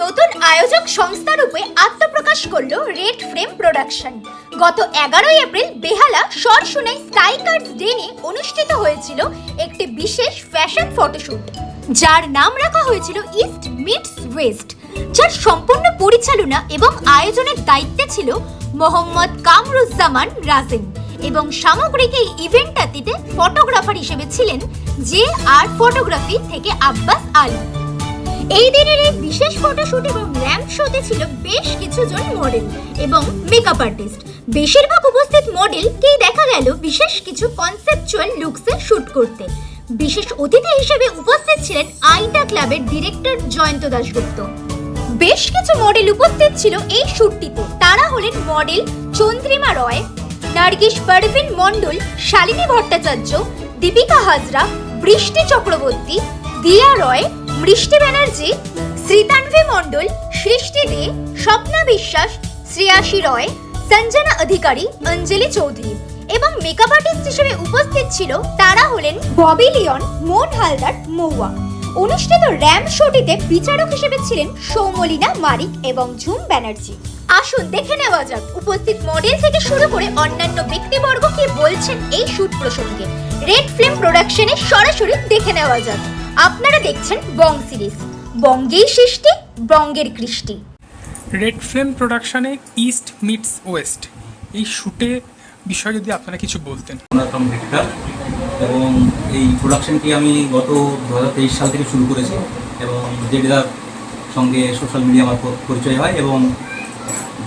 নতুন আয়োজক সংস্থা রূপে আত্মপ্রকাশ করল রেড ফ্রেম প্রোডাকশন। গত 11 এপ্রিল বেহালা সরসুনাই স্কাই কার্ডস ডে নিয়ে অনুষ্ঠিত হয়েছিল একটি বিশেষ ফ্যাশন ফটোশুট, যার নাম রাখা হয়েছিল ইস্ট মিটস ওয়েস্ট, যার সম্পূর্ণ পরিচালনা এবং আয়োজনের দায়িত্বে ছিল মোহাম্মদ কামরুজ্জামান রাজেন এবং সামগ্রিক এই ইভেন্টটিতে ফটোগ্রাফার হিসেবে ছিলেন যে আর ফটোগ্রাফি থেকে আব্বাস আলী। এই দিনের এই বিশেষ ফটোশুট এবং র্যাম্প শোতে ছিল বেশ কিছু জন মডেল এবং মেকআপ আর্টিস্ট। বেশিরভাগ উপস্থিত মডেলকেই দেখা গেল বিশেষ কিছু কনসেপচুয়াল লুকসে শুট করতে। বিশেষ অতিথি হিসেবে উপস্থিত ছিলেন আইটা ক্লাবের ডিরেক্টর জয়ন্ত দাশগুপ্ত। বেশ কিছু মডেল উপস্থিত ছিল এই শুটটিতে। তারা হলেন মডেল চন্দ্রিমা রয়, নার্গিস পারভিন মণ্ডল, শালিনী ভট্টাচার্য, দীপিকা হাজরা, বৃষ্টি চক্রবর্তী, দিয়া রয়, মৃষ্টি ব্যানার্জি, শ্রীতানভি মণ্ডল, সৃষ্টি দে, স্বপ্না বিশ্বাস, শ্রেয়াসী রয়, সঞ্জনা অধিকারী, অঞ্জলি চৌধুরী এবং মেকআপ আর্টিস্ট হিসেবে উপস্থিত ছিল তারা হলেন ববি লিওন, মন হালদার, মৌয়া। অনুষ্ঠিত র্যাম্প শোটিতে বিচারক হিসেবে ছিলেন সৌমলিনা মারিক এবং ঝুম ব্যানার্জি। আসুন দেখে নেওয়া যাক উপস্থিত মডেল থেকে শুরু করে অন্যান্য ব্যক্তিবর্গ কি বলছেন এই শুট প্রসঙ্গে। রেড ফ্লেম প্রোডাকশনে সরাসরি দেখে নেওয়া যাক। আপনারা দেখছেন বং সিরিজ, বঙ্গেই সৃষ্টি, বঙ্গের কৃষ্টি। রেড ফ্লেম প্রোডাকশনে ইস্ট মিটস ওয়েস্ট এই শুটে বিষয়ে যদি আপনারা কিছু বলতেন। এবং এই প্রোডাকশনটি আমি গত 2023 সাল থেকে শুরু করেছি এবং জেডিদার সঙ্গে সোশ্যাল মিডিয়া মারফত পরিচয় হয় এবং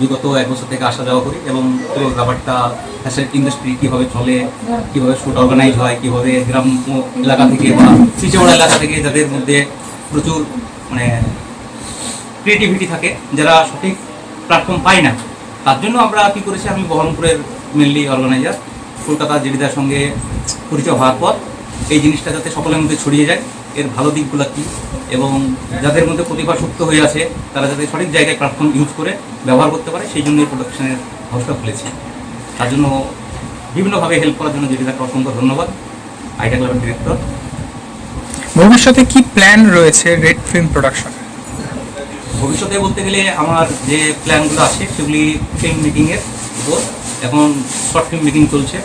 বিগত 1 বছর থেকে আসা যাওয়া করি এবং পুরো ব্যাপারটা ফ্যাশন ইন্ডাস্ট্রি কীভাবে চলে, কীভাবে শ্যুট অর্গানাইজ হয়, কীভাবে গ্রাম্য এলাকা থেকে বা পিছিয়ে এলাকা থেকে যাদের মধ্যে প্রচুর ক্রিয়েটিভিটি থাকে, যারা সঠিক প্ল্যাটফর্ম পায় না, তার জন্য আমরা কী করেছি, আমি বহরমপুরের মেনলি অর্গানাইজার, কলকাতা জেডিদার সঙ্গে পরিচয় হওয়ার পর এই জিনিসটা যাতে সকলের মধ্যে ছড়িয়ে যায়, এর ভালো দিকগুলো কী এবং যাদের মধ্যে প্রতিভা সুপ্ত হয়ে আছে তারা যাতে সঠিক জায়গায় প্ল্যাটফর্ম ইউজ করে ব্যবহার করতে পারে, সেই জন্য এই প্রোডাকশনের হাউসটা খুলেছি। তার জন্য বিভিন্নভাবে হেল্প করার জন্য জেডিদাকে অসংখ্য ধন্যবাদ, আইটা ক্লাবের ডিরেক্টর। ভবিষ্যতে কি প্ল্যান রয়েছে রেড ফিল্ম প্রোডাকশন? ভবিষ্যতে বলতে গেলে আমার যে প্ল্যানগুলো আছে সেগুলি ফিল্ম মেকিংয়ের উপর। এখন শর্ট ফিল্ম মেকিং চলছে,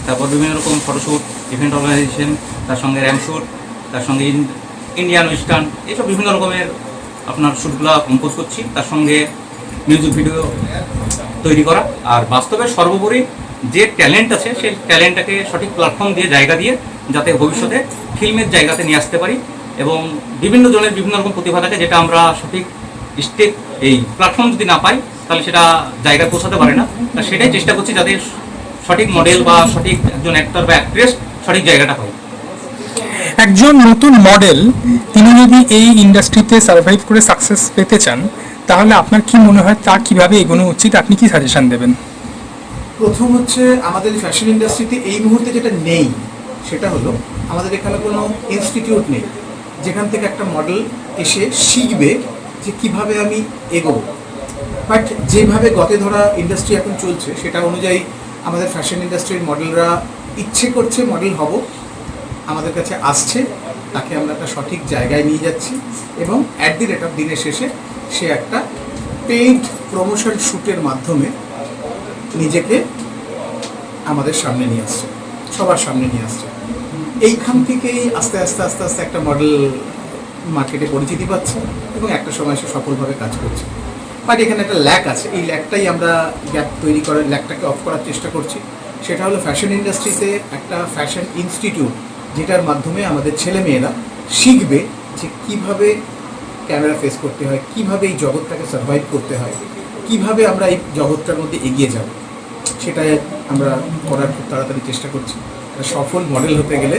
তারপর বিভিন্ন রকম ফটোশ্যুট, ইভেন্ট অর্গানাইজেশন, তার সঙ্গে র্যাম্প শ্যুট, তার সঙ্গে ইন্ডিয়ান ওয়েস্টার্ন, এইসব বিভিন্ন রকমের আপনার শ্যুটগুলো কম্পোজ করছি, তার সঙ্গে মিউজিক ভিডিও তৈরি করা। আর বাস্তবে সর্বোপরি যে ট্যালেন্ট আছে সেই ট্যালেন্টটাকে সঠিক প্ল্যাটফর্ম দিয়ে জায়গা দিয়ে যাতে ভবিষ্যতে ফিল্মের জায়গাতে নিয়ে আসতে পারি এবং বিভিন্ন জনের বিভিন্ন রকম প্রতিভা থাকে, যেটা আমরা সঠিক স্টেপ এই প্ল্যাটফর্ম যদি না পাই তাহলে সেটা জায়গায় পৌঁছাতে পারে না। তা সেটাই চেষ্টা করছি যাতে সঠিক মডেল বা সঠিক একজন অ্যাক্টর বা অ্যাক্ট্রেস সঠিক জায়গাটা পায়। একজন নতুন মডেল তিনি যদি এই ইন্ডাস্ট্রিতে সার্ভাইভ করে সাকসেস পেতে চান তাহলে আপনার কি মনে হয় তার কিভাবে এগোনো উচিত, আপনি কি সাজেশন দেবেন? প্রথম হচ্ছে, আমাদের ফ্যাশন ইন্ডাস্ট্রিতে এই মুহূর্তে যেটা নেই সেটা হলো আমাদের এখানে কোনো ইনস্টিটিউট নেই যেখান থেকে একটা মডেল এসে শিখবে যে কিভাবে আমি এগোবো। বাট যেভাবে গতে ধরা ইন্ডাস্ট্রি এখন চলছে সেটা অনুযায়ী আমাদের ফ্যাশন ইন্ডাস্ট্রির মডেলরা ইচ্ছে করছে মডেল হব, আমাদের কাছে আসছে, তাকে আমরা একটা সঠিক জায়গায় নিয়ে যাচ্ছি এবং অ্যাট দি রেট অফ দিনের শেষে সে একটা পেইড প্রমোশন শ্যুটের মাধ্যমে নিজেকে আমাদের সামনে নিয়ে আসছে, সবার সামনে নিয়ে আসছে। এইখান থেকেই আস্তে আস্তে আস্তে আস্তে একটা মডেল মার্কেটে পরিচিতি পাচ্ছে এবং একটা সময় সে সফলভাবে কাজ করছে। বাট এখানে একটা ল্যাক আছে, এই ল্যাকটাই আমরা গ্যাপ তৈরি করার, ল্যাকটাকে অফ করার চেষ্টা করছি। সেটা হলো ফ্যাশন ইন্ডাস্ট্রিতে একটা ফ্যাশন ইনস্টিটিউট, যেটার মাধ্যমে আমাদের ছেলেমেয়েরা শিখবে যে কীভাবে ক্যামেরা ফেস করতে হয়, কীভাবে এই জগৎটাকে সার্ভাইভ করতে হয়, কীভাবে আমরা এই জগৎটার মধ্যে এগিয়ে যাব, সেটাই আমরা করার খুব তাড়াতাড়ি চেষ্টা করছি। সফল মডেল হতে গেলে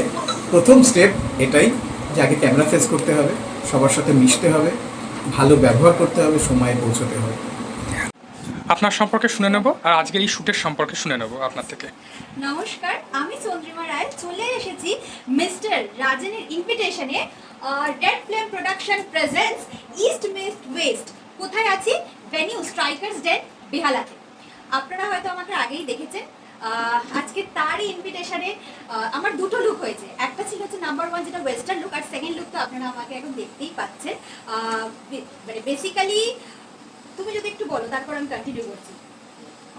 প্রথম স্টেপ এটাই যে আগে ক্যামেরা ফেস করতে হবে, সবার সাথে মিশতে হবে, ভালো ব্যবহার করতে হবে, সময়ে পৌঁছতে হবে। আপনার সম্পর্কে শুনে নেব আর আজকের এই শুটের সম্পর্কে শুনে নেব আপনার থেকে। নমস্কার, আমি চন্দ্রিমা রায় চলে এসেছি মিস্টার রাজেনের ইনভিটেশনে। Red flame production presents east meets west. কোথায় আছি? ভেনিউ স্ট্রাইকার্স ডেন, বেহালাতে। আপনারা হয়তো আমাকে আগেই দেখেছেন। আজকে তারই ইনভিটেশনে আমার দুটো লুক হয়েছে। একটা ছিল হচ্ছে নাম্বার 1 যেটা ওয়েস্টার্ন লুক, আর সেকেন্ড লুক তো আপনারা আমাকে এখন দেখতেই পাচ্ছেন। মানে বেসিক্যালি তুমি যদি একটু বলো, তারপর আমি কন্টিনিউ করছি।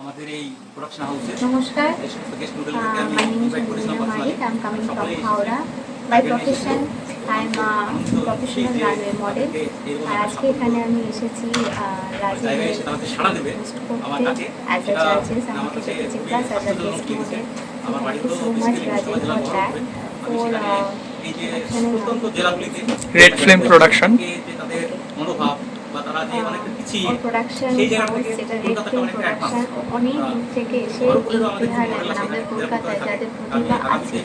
আমাদের এই প্রোডাকশন হাউসে Namaskar. My name is Anjana Malik. I'm coming from Howrah. By profession, I'm a professional runway model. আর আজকে এখানে আমি এসেছি রাজের হোস্ট করতে অ্যাজ আ জাজেস আমাকে ডেকেছে, plus as a guest model. Thank you so much রাজের ফর দ্যাট। ওর এখানে রেড ফ্লেম প্রোডাকশন। তাদের মনোভাব বা তারা যে অনেক কিছু ওর প্রোডাকশন হাউস যেটা রেড ফিল্ম প্রোডাকশন অনেক দূর থেকে এসে এই বিহারে আমাদের কলকাতায় যাদের প্রতিভা আছে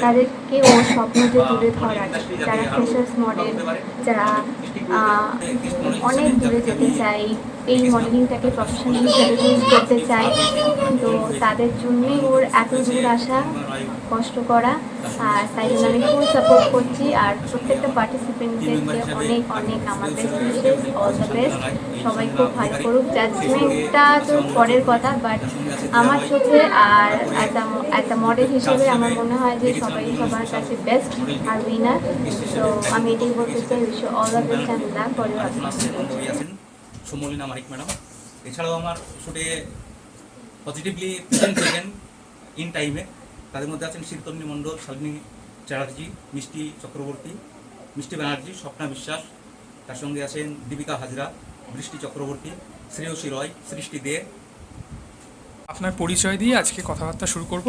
তাদেরকে ওর স্বপ্ন যে তুলে ধরার, যারা ফ্রেশার্স মডেল, যারা অনেক দূরে যেতে চাই, এই মডেলিংটাকে প্রফেশনাল হিসেবে চুজ করতে চাই, তো তাদের জন্যই ওর এত দূর আসা, কষ্ট করা। আর তাই জন্য আমি ফুল সাপোর্ট করছি। আর প্রত্যেকটা পার্টিসিপেন্টদেরকে অনেক অনেক আমার best wishes, all the best. সবাই খুব ভালো করুক। জাজমেন্টটা তো পরের কথা, বাট আমার চোখে আর একটা মডেল হিসেবে আমার মনে হয় যে সবাই সবার কাছে বেস্ট আর উইনার। তো আমি এটাই বলতে চাই, wish you all the best and love for your আছেন সুমলিনা মারিক ম্যাডাম। এছাড়াও আমার শুটে পজিটিভলি প্রেজেন্ট থাকেন ইন টাইমে। তাদের মধ্যে আছেন শীতন্নী মণ্ডল, শালিনী চ্যাটার্জি, মিষ্টি চক্রবর্তী, মিষ্টি ব্যানার্জি, স্বপ্না বিশ্বাস। তার সঙ্গে আছেন দীপিকা হাজরা, বৃষ্টি চক্রবর্তী, শ্রেয়সী রয়, সৃষ্টি দে। আপনার পরিচয় দিয়ে আজকে কথাবার্তা শুরু করব।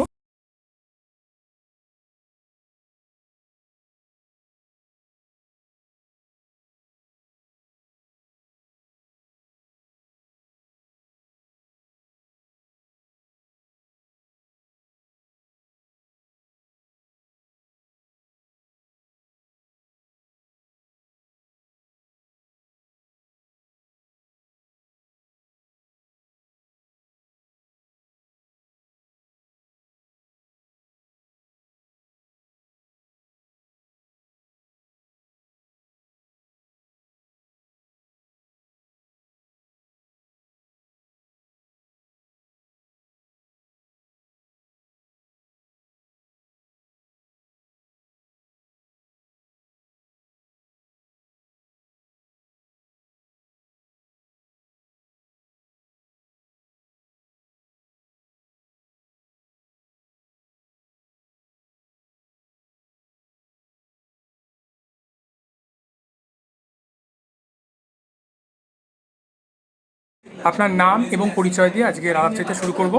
আপনার নাম এবং পরিচয় দিয়ে আজকে আলাপচারিতা শুরু করব।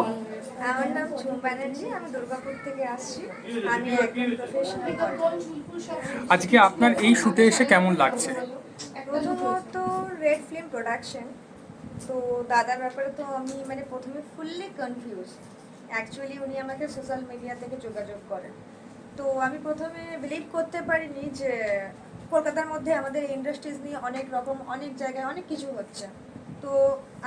আমার নাম ঝুম ব্যানার্জি, আমি দুর্গাপুর থেকে আসছি। আমি একজন প্রফেশনাল মডেল। আজকে আপনার এই শুটে এসে কেমন লাগছে? প্রথমত রেড ফিল্ম প্রোডাকশন, তো দাদার ব্যাপারে তো আমি মানে প্রথমে ফুললি কনফিউজ। অ্যাকচুয়ালি উনি আমাকে সোশ্যাল মিডিয়া থেকে যোগাযোগ করেন, তো আমি প্রথমে বিলিভ করতে পারিনি যে কলকাতার মধ্যে আমাদের ইন্ডাস্ট্রিজ নিয়ে অনেক রকম অনেক জায়গায় অনেক কিছু হচ্ছে। তো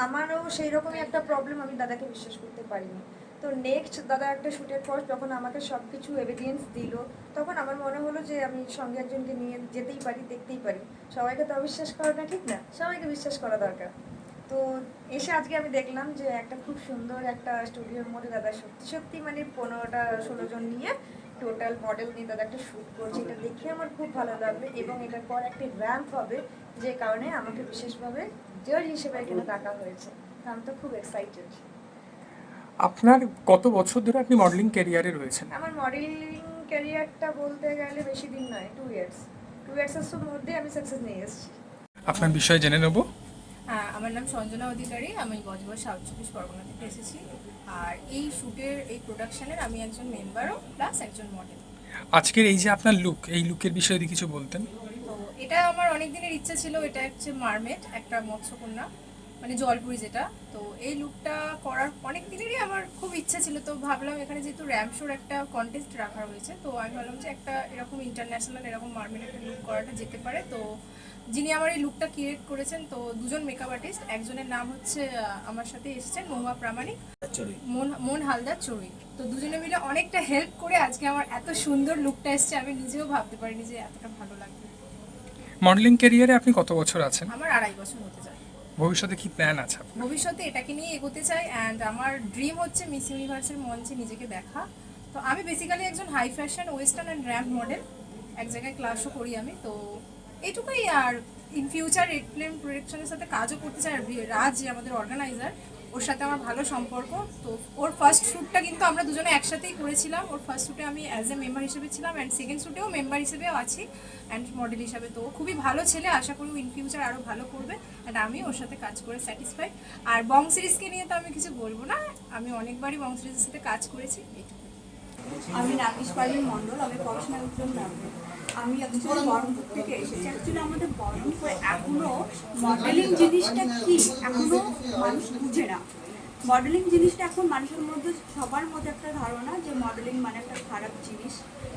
আমারও সেই রকমই একটা প্রবলেম, আমি দাদাকে বিশ্বাস করতে পারিনি। তো নেক্সট দাদা একটা শ্যুটের পর যখন আমাকে সব কিছু এভিডেন্স দিল, তখন আমার মনে হলো যে আমি সঙ্গে একজনকে নিয়ে যেতেই পারি, দেখতেই পারি। সবাইকে তো অবিশ্বাস করাটা ঠিক না, সবাইকে বিশ্বাস করা দরকার। তো এসে আজকে আমি দেখলাম যে একটা খুব সুন্দর একটা স্টুডিওর মধ্যে দাদা সত্যি সত্যি মানে 15-16 জন নিয়ে টোটাল মডেল নিয়ে দাদা একটা শ্যুট করছে। এটা দেখে আমার খুব ভালো লাগবে, এবং এটার পর একটা র্যাম্প হবে, যে কারণে আমাকে বিশেষভাবে জাজ হিসেবে এখানে ডাকা হয়েছে। আমি তো খুব এক্সাইটেড। আপনার কত বছর ধরে আপনি মডেলিং ক্যারিয়ারে রয়েছেন? আমার মডেলিং ক্যারিয়ারটা বলতে গেলে বেশি দিন নয়, 2 ইয়ার্স। 2 ইয়ার্সের মধ্যে আমি সাকসেস নিয়ে এসেছি। আপনার বিষয়ে জেনে নেব। আমার নাম সঞ্জনা অধিকারী, আমি বজবজ সাউথ 24 পরগনা থেকে এসেছি। আর এই শ্যুটের এই প্রোডাকশনের আমি একজন মেম্বারও প্লাস একজন মডেল। আজকের এই যে আপনার লুক, এই লুকের বিষয়ে যদি কিছু বলতেন। তো এটা আমার অনেক দিনের ইচ্ছা ছিল। এটা হচ্ছে মারমেড, একটা মৎস্যকন্যা, মানে জলপুরি যেটা। তো এই লুকটা করার অনেক দিনেরই আমার খুব ইচ্ছা ছিল। তো ভাবলাম এখানে যেহেতু র্যাম্প শোর একটা কন্টেস্ট রাখা হয়েছে, তো আমি ভাবলাম যে একটা এরকম ইন্টারন্যাশনাল এরকম মারমেড একটা লুক করাটা যেতে পারে। তো যিনি আমার এই লুকটা ক্রিয়েট করেছেন, তো দুজন মেকআপ আর্টিস্ট, একজনের নাম হচ্ছে আমার সাথে এসেছেন মহুয়া প্রামাণিক, মন হালদার চড়ুই। তো দুজনে মিলে অনেকটা হেল্প করে আজকে আমার এত সুন্দর লুকটা এসছে। আমি নিজেও ভাবতে পারিনি যে এতটা ভালো লাগবে। মডেলিং ক্যারিয়ারে আপনি কত বছর আছেন? আমার 2.5 বছর হতে যায়। ভবিষ্যতে কি প্ল্যান আছে আপনার? ভবিষ্যতে এটাকে নিয়ে এগোতে চাই অ্যান্ড আমার ড্রিম হচ্ছে মিস ইউনিভার্সের মঞ্চে নিজেকে দেখা। তো আমি বেসিক্যালি একজন high fashion western and ramp model, এক জায়গায় ক্লাসও করি আমি। তো এইটুকুই। আর ইন ফিউচার রেড ফ্লেম প্রোডাকশনের সাথে কাজও করতে চাই। আর রাজ যে আমাদের অর্গানাইজার, ওর সাথে আমার ভালো সম্পর্ক। তো ওর ফার্স্ট শ্যুটটা কিন্তু আমরা দুজনে একসাথেই করেছিলাম। ওর ফার্স্ট শ্যুটে আমি অ্যাজ এ মেম্বার হিসেবে ছিলাম অ্যান্ড সেকেন্ড শ্যুটেও মেম্বার হিসেবেও আছি অ্যান্ড মডেল হিসাবে। তো ও খুবই ভালো ছেলে, আশা করি ইন ফিউচার আরও ভালো করবে অ্যান্ড আমি ওর সাথে কাজ করে স্যাটিসফাই। আর বং সিরিজকে নিয়ে তো আমি কিছু বলবো না, আমি অনেকবারই বং সিরিজের সাথে কাজ করেছি, এইটুকু। আমি নার্গিস পারভিন মণ্ডল, আমি প্রফেশনাল একজন নার্গিস। আমি অ্যাকচুয়ালি বহরমপুর থেকে এসেছি। অ্যাকচুয়ালি আমাদের বহরমপুরে এখনো মডেলিং জিনিসটা কি এখনো মানুষ বুঝে না। মডেলিং জিনিসটা এখন মানুষের মধ্যে সবার মধ্যে একটা ধারণা যে মডেলিং মানে একটা খারাপ জিনিস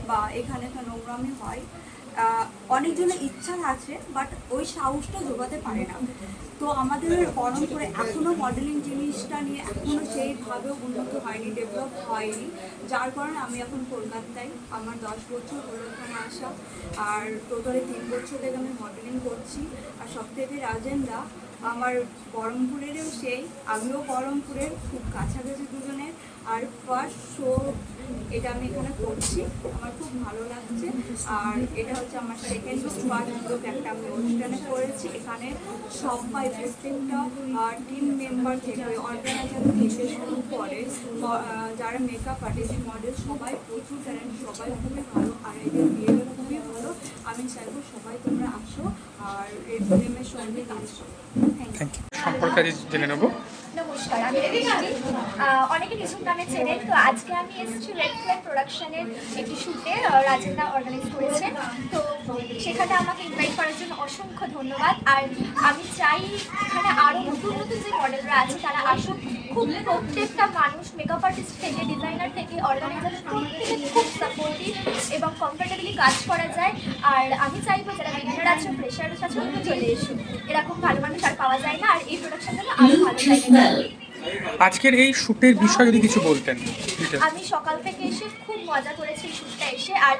বা এখানে একটা নোংরামি হয়। অনেকজনের ইচ্ছা আছে বাট ওই সাহসটা জোগাতে পারে না। তো আমাদের বহরমপুরে এখনও মডেলিং জিনিসটা নিয়ে এখনও সেইভাবে উন্নত হয়নি, ডেভেলপ হয়নি, যার কারণে আমি এখন কলকাতায় আমার 10 বছর হলো এখানে আসা। আর টোটালি 3 বছর থেকে আমি মডেলিং করছি। আর সব থেকে রাজেনরা আমার বহরমপুরেরও সেই, আমিও বহরমপুরের খুব কাছাকাছি দুজনের। আর ফার্স্ট শো এটা আমি এখানে করছি, আমার খুব ভালো লাগছে। আর এটা হচ্ছে আমার সেকেন্ড ফার্স্ট লুক একটা আমি অনুষ্ঠানে করেছি। এখানে সবাই প্রত্যেকটা টিম মেম্বার থেকে অর্গানাইজার থেকে শুরু করে যারা মেকআপ আর্টিস্ট মডেল সবাই প্রচুর ট্যালেন্ট, সবাই খুবই ভালো। আর এদের বিহেভিয়ার খুবই ভালো। আমি চাইবো সবাই তোমরা আসো আর রেড ফিল্মের সঙ্গে কাজ করো। Thank you. সম্পর্কে জেনে নেবো। নমস্কার, আমি রেডিজি। অনেকে নিঝুম নামে চেনেন। তো আজকে আমি এসেছি রেড ফ্লেম প্রোডাকশনের একটি শ্যুটে, রাজেন্দা অর্গানাইজ করেছে। তো সেখানে আমাকে ইনভাইট করার জন্য অসংখ্য ধন্যবাদ। আর আমি চাই এখানে আরও নতুন নতুন যে মডেলরা আছে তারা আসুক। খুব প্রত্যেকটা মানুষ মেকআপ আর্টিস্ট থেকে ডিজাইনার থেকে অর্গানাইজার প্রত্যেকে খুব সাপোর্টিভ এবং কমফোর্টেবলি কাজ করা যায়। আর আমি চাইবো যারা বিগিনার আছে, ফ্রেশার আছে, চলে এসুক। এরকম ভালো মানুষ আর পাওয়া যায় না। আর এই প্রোডাকশনটা আরও ভালো জায়গায়। আজকের এই শ্যুটের বিষয়ে যদি কিছু বলতেন। আমি সকাল থেকে এসে খুব মজা করেছি শ্যুটটা এসে। আর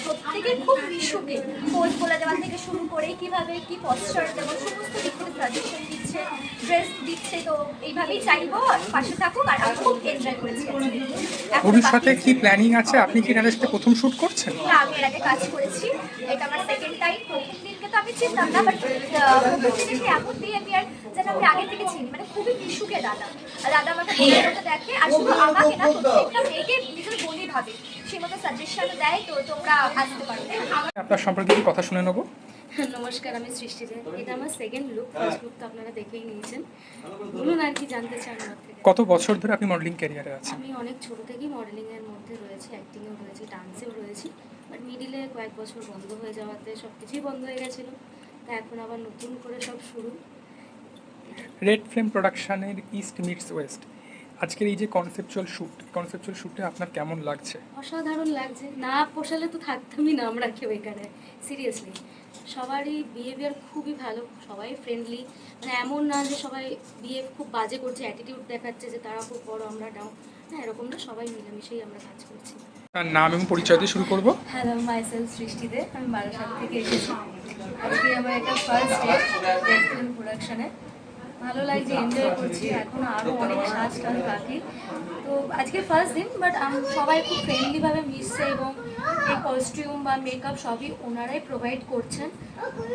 প্রত্যেকে খুব মিশুকে পোজ বলে দেওয়া থেকে শুরু করে কীভাবে কী পশ্চার দেবো সমস্ত দিক থেকে সাজেশন দিচ্ছে, ড্রেস দিচ্ছে। তো এইভাবেই চাইবো পাশে থাকুক। আর আমি খুব এনজয় করেছি। ভবিষ্যতে কি প্ল্যানিং আছে? আপনি কি এনাদের সাথে প্রথম শ্যুট করছেন? না, আমি এর আগে কাজ করেছি, এটা আমার সেকেন্ড টাইম। প্রথম দিনকে তো আমি চিনতাম না, বাট প্রথম দিনকে এমন বিহেভিয়ার যেন আমি আগে থেকে চিনি, মানে খুবই মিশুকে দাদা। দাদা আমাকে বলে দেখে আর শুধু আমাকে না, প্রত্যেকটা মেয়েকে নিজের বলি ভাবে, সেই মতো সাজেশন দেয়। তো তোমরা আসতে পারো। আপনার সম্পর্কে কি কথা শুনে নেবো। নমস্কার, আমি সৃষ্টি দে। এটা আমার সেকেন্ড লুক। ফার্স্ট লুক তো আপনারা দেখেই নিয়েছেন। বলুন আর কি জানতে চান আমার থেকে। কত বছর ধরে আপনি মডেলিং ক্যারিয়ারে আছেন? আমি অনেক ছোট থেকেই মডেলিংয়ের মধ্যে রয়েছি, অ্যাক্টিংয়েও রয়েছি, ডান্সেও রয়েছি। বাট মিডিলে কয়েক বছর বন্ধ হয়ে যাওয়াতে সব কিছুই বন্ধ হয়ে গেছিলো। তা এখন আবার নতুন করে সব শুরু। রেড ফ্লেম প্রোডাকশনের ইস্ট মিটস ওয়েস্ট আজকের এই যে কনসেপচুয়াল শ্যুটে আপনার কেমন লাগছে? অসাধারণ লাগছে। না পোষালে তো থাকতামই না আমরা কেউ এখানে। সিরিয়াসলি সবারই বিহেভিয়ার খুবই ভালো, সবাই ফ্রেন্ডলি। মানে এমন না যে সবাই বিহেভ খুব বাজে করছে, অ্যাটিটিউড দেখাচ্ছে যে তারা খুব বড় আমরা ডাউন, না এরকম না। সবাই মিলেমিশেই আমরা কাজ করছি। তার নাম এবং পরিচয় দিয়ে শুরু করব। হ্যালো, মাইসেলফ সৃষ্টি দে। আমি বারাসাত থেকে এসেছি। আজকে আমার একটা ফার্স্ট ডে রেড ফিল্ম প্রোডাকশনে। ভালো লাগছে, এনজয় করছি। এখন আরও অনেক সাজ টাজ বাকি। তো আজকে ফার্স্ট দিন, বাট সবাই খুব ফ্রেন্ডলিভাবে মিশছে এবং এই কস্টিউম বা মেকআপ সবই ওনারাই প্রোভাইড করছেন।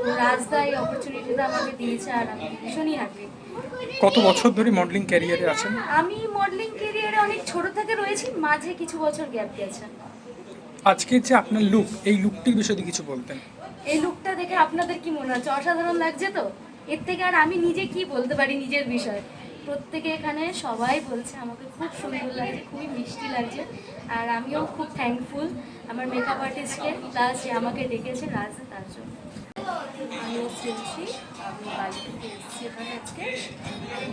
তো রাজদা এই অপরচুনিটিটা আমাকে দিয়েছে আর আমি ভীষণই হ্যাপি। কত বছর ধরে মডেলিং ক্যারিয়ারে আছেন? আমি মডেলিং ক্যারিয়ারে অনেক ছোট থেকে রয়েছি, মাঝে কিছু বছর গ্যাপ গেছে। আজকে যে আপনার লুক, এই লুকটির বিষয়ে কিছু বলতেন। এই লুকটা দেখে আপনাদের কি মনে হচ্ছে? অসাধারণ লাগছে তো? এর থেকে আর আমি নিজে কি বলতে পারি নিজের বিষয়? প্রত্যেকে এখানে সবাই বলছে আমাকে খুব সুন্দর লাগছে, খুবই মিষ্টি লাগছে। আর আমিও খুব থ্যাঙ্কফুল আমার মেকআপ আর্টিস্টকে, প্লাস যে আমাকে ডেকেছে রাজ, তার জন্য। আমি সৃষ্টি, আমি বাড়ি থেকে এসেছি এখানে আজকে। আমি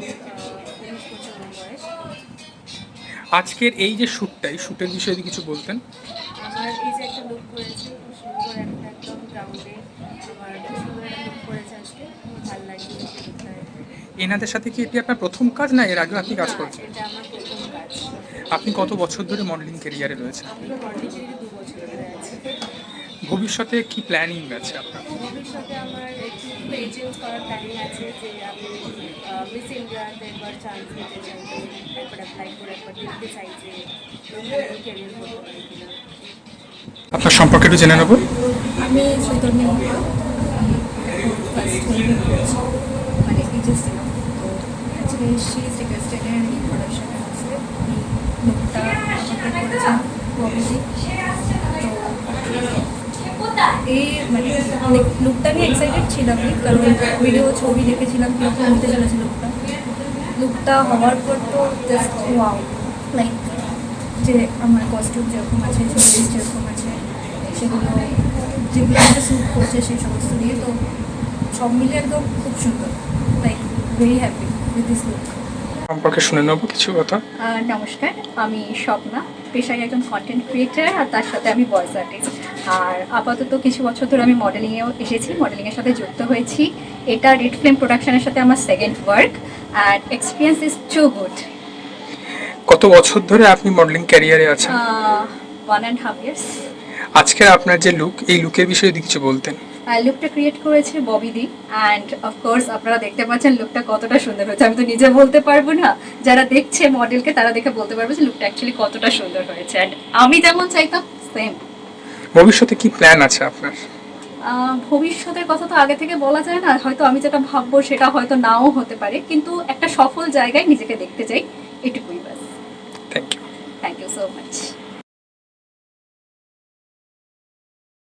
19 বছর বয়স। আজকের এই যে শ্যুটটা, এই শ্যুটের বিষয়ে যদি কিছু বলতেন। আমার এই যে একটা লুক করেছে, খুব সুন্দর একটা একদম গ্রাউন্ডে আমার খুব সুন্দর একটা লুক করেছে আজকে, খুব ভালো লাগছে। এনাদের সাথে কি এটি আপনার প্রথম কাজ, না এর আগেও আপনি কাজ করছেন? এটা আমার প্রথম কাজ। আপনি কত বছর ধরে মডেলিং ক্যারিয়ারে রয়েছেন? আমি মডেলিং 2 বছর ধরে আছি। ভবিষ্যতে কি প্ল্যানিং আছে আপনার? ভবিষ্যতে আমার একটু এজেন্ট করার প্ল্যানিং আছে, যে আমি মিস ইন্ডিয়াতে একবার চান্স নিতে চাই, একবার অ্যাপ্লাই করে একবার দেখতে চাই যে ক্যারিয়ার করতে পারি কিনা। আপনার সম্পর্কে একটু জেনে নেব। আমি চৈতন্য মানে এইচএস দিলাম, তো আজকে শি ইজ রিকোয়েস্টেড এর ইনফরমেশন আছে এই লোকটা কন্ট্যাক্ট করেছেন ববিদি। তো এই মানে লুকটা নিয়ে এক্সাইটেড ছিলাম আমি, কারণ ভিডিও ছবি দেখেছিলাম কীরকম হতে চলেছে লুকটা হওয়ার পর তো জাস্ট ওয়াও, লাইক যে আমার কস্টিউম যেরকম আছে, ছবি যেরকম আছে, সেগুলো যেগুলো আমাকে স্যুট করছে সেই সমস্ত নিয়ে, তো সব মিলে একদম খুব সুন্দর, like very happy with this look. সম্পর্কে শুনে নেব কিছু কথা। নমস্কার, আমি স্বপ্না, পেশায় একজন কন্টেন্ট ক্রিয়েটার, আর তার সাথে আমি ভয়েস আর্টিস্ট। আর আপাতত কিছু বছর ধরে আমি মডেলিংয়েও এসেছি, মডেলিংয়ের সাথে যুক্ত হয়েছি। এটা রেড ফ্লেম প্রোডাকশনের সাথে আমার second work, and experience is too good. কত বছর ধরে আপনি মডেলিং ক্যারিয়ারে আছেন? 1.5 years। আজকের আপনার যে লুক, এই লুকের বিষয়ে যদি কিছু বলতেন। লুকটা ক্রিয়েট করেছে ববিদি, অ্যান্ড অফকোর্স আপনারা দেখতে পাচ্ছেন লুকটা কতটা সুন্দর হয়েছে। আমি তো নিজে বলতে পারবো না, যারা দেখছে মডেলকে তারা দেখে বলতে পারবে যে লুকটা অ্যাকচুয়ালি কতটা সুন্দর হয়েছে, অ্যান্ড আমি যেমন চাইতাম সেম। ভবিষ্যতে কি প্ল্যান আছে আপনার? ভবিষ্যতের কথা তো আগে থেকে বলা যায় না, হয়তো আমি যেটা ভাববো সেটা হয়তো নাও হতে পারে, কিন্তু একটা সফল জায়গায় নিজেকে দেখতে চাই, এটুকুই ব্যাস। Thank you. Thank you so much.